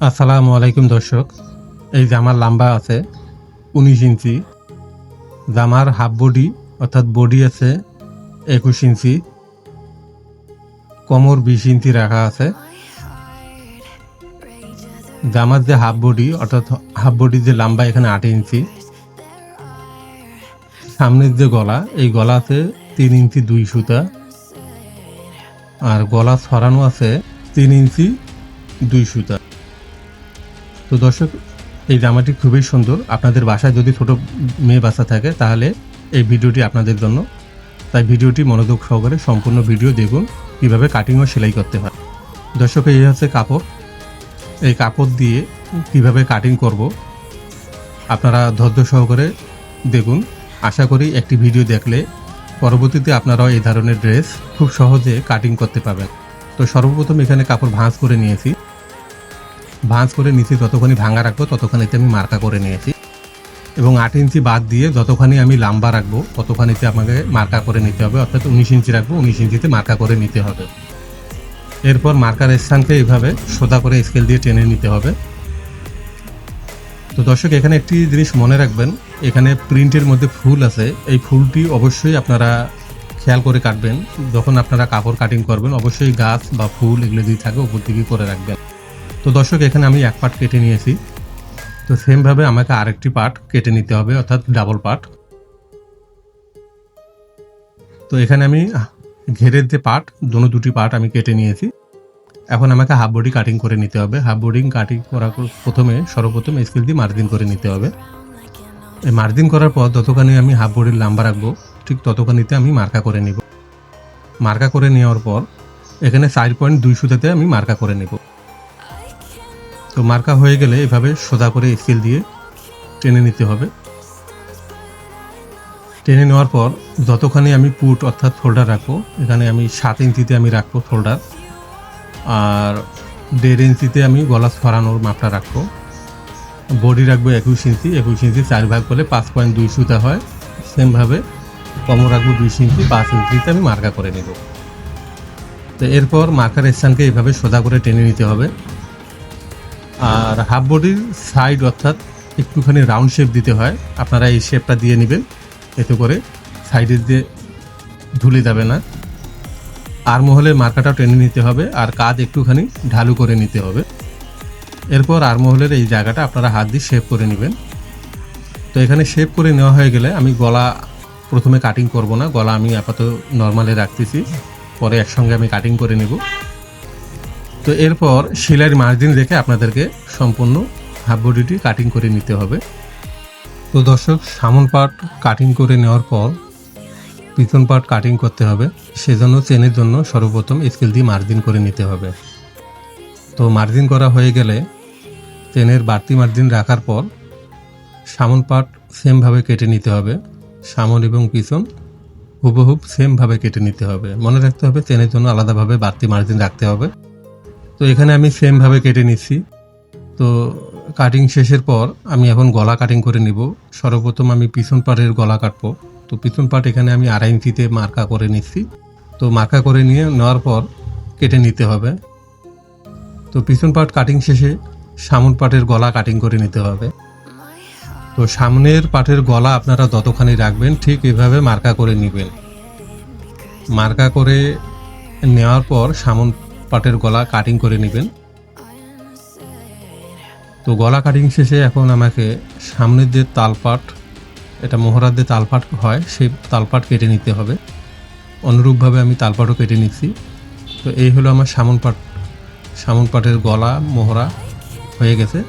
আসসালামু আলাইকুম দর্শক, এই জামার লম্বা আছে 19 ইঞ্চি, জামার হাফ বডি অর্থাৎ বডি আছে 21 ইঞ্চি, কোমর 20 ইঞ্চি রাখা আছে। জামার যে হাফ বডি অর্থাৎ হাফ বডি যে লম্বা এখানে 8 ইঞ্চি, সামনের যে গলা এই গলা আছে 3 ইঞ্চি 2 সুতা, আর গলা ছড়ানো আছে 3 ইঞ্চি 2 সুতা। তো দর্শক, এই জামাটি খুবই সুন্দর। আপনাদের বাসায় যদি ছোট মেয়ে বাচ্চা থাকে তাহলে এই ভিডিওটি আপনাদের জন্য, তাই ভিডিওটি মনোযোগ সহকারে সম্পূর্ণ ভিডিও দেখুন কীভাবে কাটিং ও সেলাই করতে হয়। দর্শক, এই হচ্ছে কাপড়। এই কাপড় দিয়ে কিভাবে কাটিং করব আপনারা ধৈর্য সহকারে দেখুন। আশা করি একটি ভিডিও দেখলে পরবর্তীতে আপনারাও এই ধরনের ড্রেস খুব সহজে কাটিং করতে পারবেন। তো সর্বপ্রথম এখানে কাপড় ভাঁজ করে নিয়েছি। ভাঁজ করে নিচে যতখানি ভাঙা রাখবো ততখানিতে আমি মার্কা করে নিয়েছি, এবং 8 ইঞ্চি বাদ দিয়ে যতখানি আমি লম্বা রাখবো ততখানিতে আমাকে মার্কা করে নিতে হবে, অর্থাৎ 19 ইঞ্চি রাখবো, 19 ইঞ্চিতে মার্কা করে নিতে হবে। এরপর মার্কার স্থানকে এইভাবে সোজা করে স্কেল দিয়ে টেনে নিতে হবে। তো দর্শক, এখানে একটি জিনিস মনে রাখবেন, এখানে প্রিন্টের মধ্যে ফুল আছে, এই ফুলটি অবশ্যই আপনারা খেয়াল করে কাটবেন। যখন আপনারা কাপড় কাটিং করবেন অবশ্যই গাছ বা ফুল এগুলো যদি থাকে উপর দিকে করে রাখবেন। তো দর্শক, এখানে আমি এক পার্ট কেটে নিয়েছি। তো সেমভাবে আমাকে আরেকটি পার্ট কেটে নিতে হবে, অর্থাৎ ডাবল পার্ট। তো এখানে আমি ঘেরের যে পার্ট, দুটি পার্ট আমি কেটে নিয়েছি। এখন আমাকে হাফ বডি কাটিং করে নিতে হবে। হাফ বডি কাটিং করার সর্বপ্রথম স্কেল দিয়ে মার্জিন করে নিতে হবে। এই মার্জিন করার পর যতখানি আমি হাফ বডির লম্বা রাখবো ঠিক ততখানিতে আমি মার্কা করে নিব। মার্কা করে নেওয়ার পর এখানে 4.2 সুতাতে আমি মার্কা করে নেব। তো মার্কা হয়ে গেলে এভাবে সোজা করে স্কেল দিয়ে টেনে নিতে হবে। টেনে নেওয়ার পর যতখানি আমি পুট অর্থাৎ ফোল্ডার রাখবো, এখানে আমি 7 ইঞ্চিতে আমি রাখবো ফোল্ডার, আর 1.5 ইঞ্চিতে আমি গলা ছড়ানোর মাপটা রাখবো। বডি রাখবো 21 ইঞ্চি, 21 ইঞ্চি 4 ভাগ করলে 5.2 সুতা হয়। সেমভাবে কোমর রাখবো 20 ইঞ্চি, 5 ইঞ্চিতে আমি মার্কা করে নেব। তো এরপর মার্কার স্থানকে এইভাবে সোজা করে টেনে নিতে হবে। আর হাফ বডির সাইড অর্থাৎ একটুখানি রাউন্ড শেপ দিতে হয়, আপনারা এই শেপটা দিয়ে নেবেন, এতে করে সাইডের দিয়ে ধুলে যাবে না। আর মহলের মার্কাটাও টেনে নিতে হবে, আর কাজ একটুখানি ঢালু করে নিতে হবে। এরপর আর মহলের এই জায়গাটা আপনারা হাত দিয়ে শেপ করে নেবেন। তো এখানে শেপ করে নেওয়া হয়ে গেলে আমি গলা প্রথমে কাটিং করব না, গলা আমি আপাতত নর্মালে রাখতেছি, পরে একসঙ্গে আমি কাটিং করে নেব। তো এরপর সেলাইয়ের মার্জিন রেখে আপনাদেরকে সম্পূর্ণ হাফ বডিটি কাটিং করে নিতে হবে। তো দর্শক, সামন পার্ট কাটিং করে নেওয়ার পর পিছন পার্ট কাটিং করতে হবে। সেজন্য চেনের জন্য সর্বপ্রথম স্কেল দিয়ে মার্জিন করে নিতে হবে। তো মার্জিন করা হয়ে গেলে চেনের বাড়তি মার্জিন রাখার পর সামন পার্ট সেমভাবে কেটে নিতে হবে। সামন এবং পিছন হুবহুব সেমভাবে কেটে নিতে হবে। মনে রাখতে হবে চেনের জন্য আলাদাভাবে বাড়তি মার্জিন রাখতে হবে। তো এখানে আমি সেমভাবে কেটে নিচ্ছি। তো কাটিং শেষের পর আমি এখন গলা কাটিং করে নিব। সর্বপ্রথম আমি পিছন পার্টের গলা কাটবো। তো পিছন পার্ট এখানে আমি 2.5 ইঞ্চিতে মার্কা করে নিচ্ছি। তো মার্কা করে নেওয়ার পর কেটে নিতে হবে। তো পিছন পার্ট কাটিং শেষে সামন পার্টের গলা কাটিং করে নিতে হবে। তো সামনের পার্টের গলা আপনারা যতখানি রাখবেন ঠিক এভাবে মার্কা করে নেবেন। মার্কা করে নেওয়ার পর সামন পার্টের গলা কাটিং করে নেবেন। তো গলা কাটিং শেষে এখন আমাকে সামনের যে তালপাট, এটা মোহরার যে তালপাট হয় সেই তালপাট কেটে নিতে হবে। অনুরূপভাবে আমি তালপাটও কেটে নিচ্ছি। তো এই হলো আমার সামন পাটের গলা মোহরা হয়ে গেছে।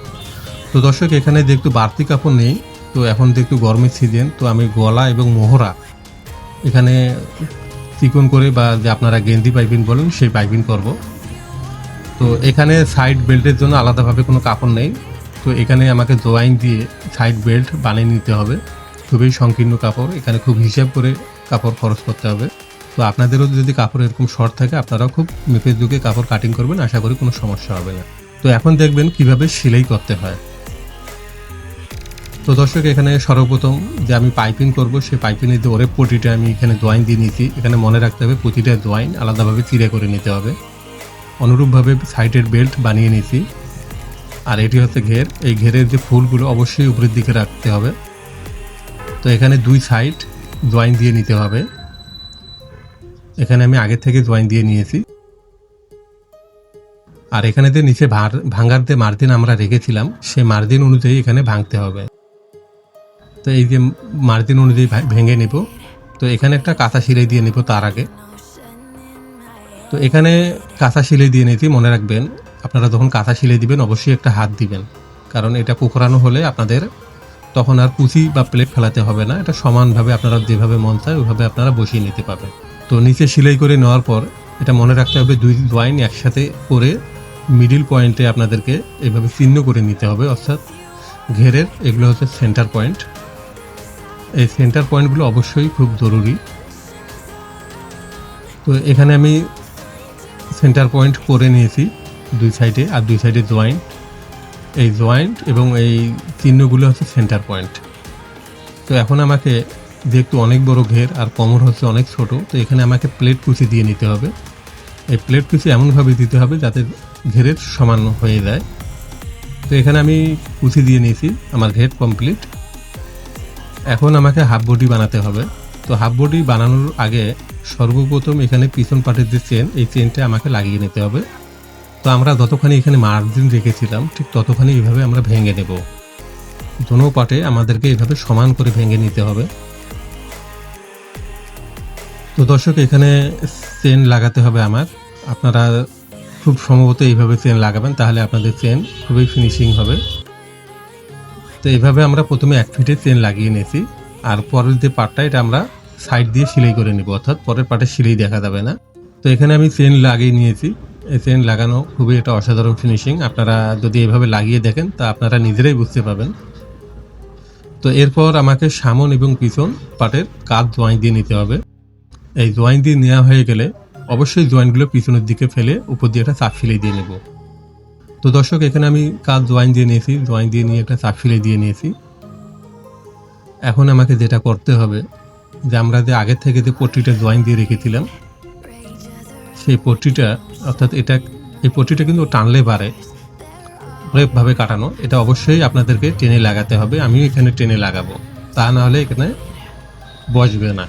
তো দর্শক, এখানে যে একটু বাড়তি কাপড় নেই, তো এখন যে একটু গরমের সিজন, তো আমি গলা এবং মোহরা এখানে চিকন করে বা যে আপনারা গেঞ্জি পাইপিং বলেন সেই পাইপিং করব। তো এখানে সাইড বেল্টের জন্য আলাদাভাবে কোনো কাপড় নেই। তো এখানে আমাকে জয়েন দিয়ে সাইড বেল্ট বানিয়ে নিতে হবে। খুবই সংকীর্ণ কাপড়, এখানে খুব হিসাব করে কাপড় খরচ করতে হবে। তো আপনাদেরও যদি কাপড় এরকম শর্ট থাকে আপনারাও খুব মেপে ঝুঁকে কাপড় কাটিং করবেন, আশা করি কোনো সমস্যা হবে না। তো এখন দেখবেন কিভাবে সেলাই করতে হয়। তো দর্শক, এখানে সর্বপ্রথম যে আমি পাইপিং করব সেই পাইপিংয়ের যে ওরেপ পটিটা আমি এখানে জয়েন দিয়ে নিয়েছি। এখানে মনে রাখতে হবে প্রতিটা জয়েন আলাদাভাবে চিরে করে নিতে হবে। অনুরূপভাবে সাইডের বেল্ট বানিয়ে নিয়েছি। আর এটি হচ্ছে ঘের। এই ঘেরের যে ফুলগুলো অবশ্যই উপরের দিকে রাখতে হবে। তো এখানে দুই সাইড জয়েন দিয়ে নিতে হবে। এখানে আমি আগে থেকে জয়েন দিয়ে নিয়েছি। আর এখানে যে নিচে ভাঙার যে মার্জিন আমরা রেখেছিলাম সেই মার্জিন অনুযায়ী এখানে ভাঙতে হবে। তো এই যে মার্জিন অনুযায়ী ভেঙে নেব। তো এখানে একটা কাঁচা সিলাই দিয়ে নেব তার আগে। তো এখানে কাঁচা সিলাই দিয়ে নিয়েছি। মনে রাখবেন আপনারা যখন কাঁচা সিলাই দিবেন অবশ্যই একটা হাত দিবেন, কারণ এটা কোকড়ানো হলে আপনাদের তখন আর কুচি বা প্লেট ফেলাতে হবে না। এটা সমানভাবে আপনারা যেভাবে মন চায় ওইভাবে আপনারা বসিয়ে নিতে পারবেন। তো নিচে সেলাই করে নেওয়ার পর এটা মনে রাখতে হবে দুই জয়েন একসাথে করে মিডিল পয়েন্টে আপনাদেরকে এভাবে চিহ্ন করে নিতে হবে, অর্থাৎ ঘেরের এগুলো হচ্ছে সেন্টার পয়েন্ট। এই সেন্টার পয়েন্টগুলো অবশ্যই খুব জরুরি। তো এখানে আমি সেন্টার পয়েন্ট করে নিয়েছি দুই সাইডে, আর দুই সাইডে জয়েন্ট। এই জয়েন্ট এবং এই চিহ্নগুলো হচ্ছে সেন্টার পয়েন্ট। তো এখন আমাকে যেহেতু অনেক বড় ঘের আর কোমর হচ্ছে অনেক ছোট, তো এখানে আমাকে প্লেট কুচি দিয়ে নিতে হবে। এই প্লেট কুচি এমনভাবে দিতে হবে যাতে ঘেরের সমান হয়ে যায়। তো এখানে আমি কুচি দিয়ে নিয়েছি, আমার ঘের কমপ্লিট। এখন আমাকে হাফ বডি বানাতে হবে। তো হাফ বডি বানানোর আগে সর্বপ্রথম এখানে পিছন পাটের যে চেন, এই চেনটা আমাকে লাগিয়ে নিতে হবে। তো আমরা যতখানি এখানে মার্জিন রেখেছিলাম ঠিক ততখানি এইভাবে আমরা ভেঙে নেব। দোনো পাটে আমাদেরকে এইভাবে সমান করে ভেঙে নিতে হবে। তো দর্শক এখানে চেন লাগাতে হবে আমার। আপনারা খুব সম্ভবত এইভাবে চেন লাগাবেন, তাহলে আপনাদের চেন খুবই ফিনিশিং হবে। তো এইভাবে আমরা প্রথমে 1 ফিটে চেন লাগিয়ে নিয়েছি। আর পরের যে পার্টটা এটা আমরা সাইড দিয়ে সেলাই করে নেব, অর্থাৎ পরের পার্টে সেলাই দেখা যাবে না। তো এখানে আমি চেন লাগিয়ে নিয়েছি। এই চেন লাগানো খুবই একটা অসাধারণ ফিনিশিং। আপনারা যদি এভাবে লাগিয়ে দেখেন তা আপনারা নিজেরাই বুঝতে পারবেন। তো এরপর আমাকে সামন এবং পিছন পার্টের কাঁধ জয়েন দিয়ে নিতে হবে। এই জয়েন দিয়ে নেওয়া হয়ে গেলে অবশ্যই জয়েন্টগুলো পিছনের দিকে ফেলে উপর দিয়ে একটা চাপ সেলাই দিয়ে নেব। তো দর্শক এখানে আমি কাঁধ জয়েন দিয়ে নিয়েছি, জয়েন দিয়ে নিয়ে একটা চাপ সেলাই দিয়ে নিয়েছি। এখন আমাকে যেটা করতে হবে যে আমরা যে আগে থেকে যে পট্টিটা জয়েন দিয়ে রেখেছিলাম সেই পট্টিটা, অর্থাৎ এই পট্টিটা কিন্তু টানলে বাড়ে, ভাবে কাটানো, এটা অবশ্যই আপনাদেরকে টেনে লাগাতে হবে। আমিও এখানে টেনে লাগাবো, তা না হলে এখানে বসবে না।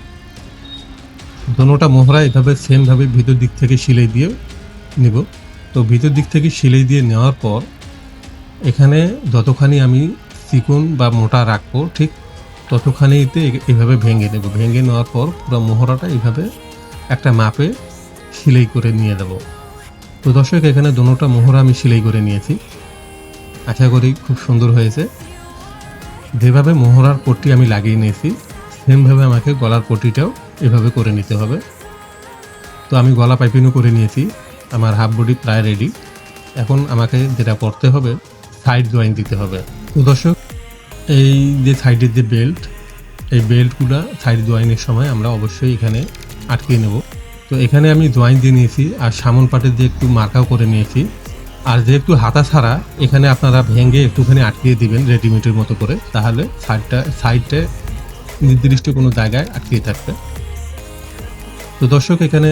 দোনোটা মোহরা এভাবে সেমভাবে ভিতর দিক থেকে সেলাই দিয়ে নেব। তো ভিতর দিক থেকে সেলাই দিয়ে নেওয়ার পর এখানে যতখানি আমি চিকন বা মোটা রাখবো ঠিক ততখানিতে এভাবে ভেঙে নেব। ভেঙে নেওয়ার পর পুরো মোহরাটা এইভাবে একটা মাপে সেলাই করে নিয়ে দেব। তো দর্শক এখানে দোনোটা মোহরা আমি সেলাই করে নিয়েছি। আশা করি খুব সুন্দর হয়েছে। যেভাবে মোহরার পট্টি আমি লাগিয়ে নিয়েছি সেমভাবে আমাকে গলার পট্টিটাও এভাবে করে নিতে হবে। তো আমি গলা পাইপিংও করে নিয়েছি, আমার হাফ বডি প্রায় রেডি। এখন আমাকে যেটা করতে হবে সাইড জয়েন দিতে হবে। তো দর্শক এই যে সাইডের যে বেল্ট, এই বেল্টগুলো সাইড জয়েনের সময় আমরা অবশ্যই এখানে আটকিয়ে নেব। তো এখানে আমি জয়েন দিয়ে নিয়েছি আর সামন পাটের যে একটু মার্কাও করে নিয়েছি। আর যে একটু হাতা ছাড়া এখানে আপনারা ভেঙে একটুখানি আটকিয়ে দিবেন রেডিমেডের মতো করে, তাহলে সাইডটা নির্দিষ্ট কোনো জায়গায় আটকিয়ে থাকবে। তো দর্শক এখানে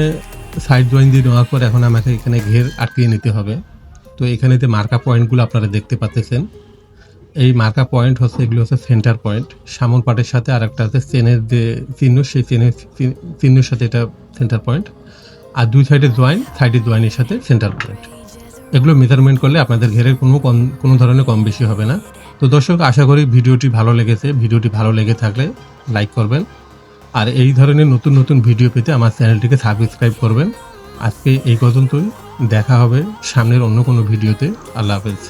সাইড জয়েন দিয়ে নেওয়ার পর এখন আমাকে এখানে ঘের আটকিয়ে নিতে হবে। তো এখানে যে মার্কা পয়েন্টগুলো আপনারা দেখতে পাচ্ছেন, এই মার্কা পয়েন্ট হচ্ছে এগুলো হচ্ছে সেন্টার পয়েন্ট। সামন পাটের সাথে আর একটা আছে চেনের যে চিহ্ন, সেই চিহ্নের সাথে এটা সেন্টার পয়েন্ট। আর দুই সাইডের জয়েনের সাথে সেন্টার পয়েন্ট। এগুলো মেজারমেন্ট করলে আপনাদের ঘেরের কোনো ধরনের কম বেশি হবে না। তো দর্শক আশা করি ভিডিওটি ভালো লেগেছে। ভিডিওটি ভালো লেগে থাকলে লাইক করবেন, আর এই ধরনের নতুন নতুন ভিডিও পেতে আমার চ্যানেলটিকে সাবস্ক্রাইব করবেন। আজকে এই পর্যন্তই, দেখা হবে সামনের অন্য কোনো ভিডিওতে। আল্লাহ হাফেজ।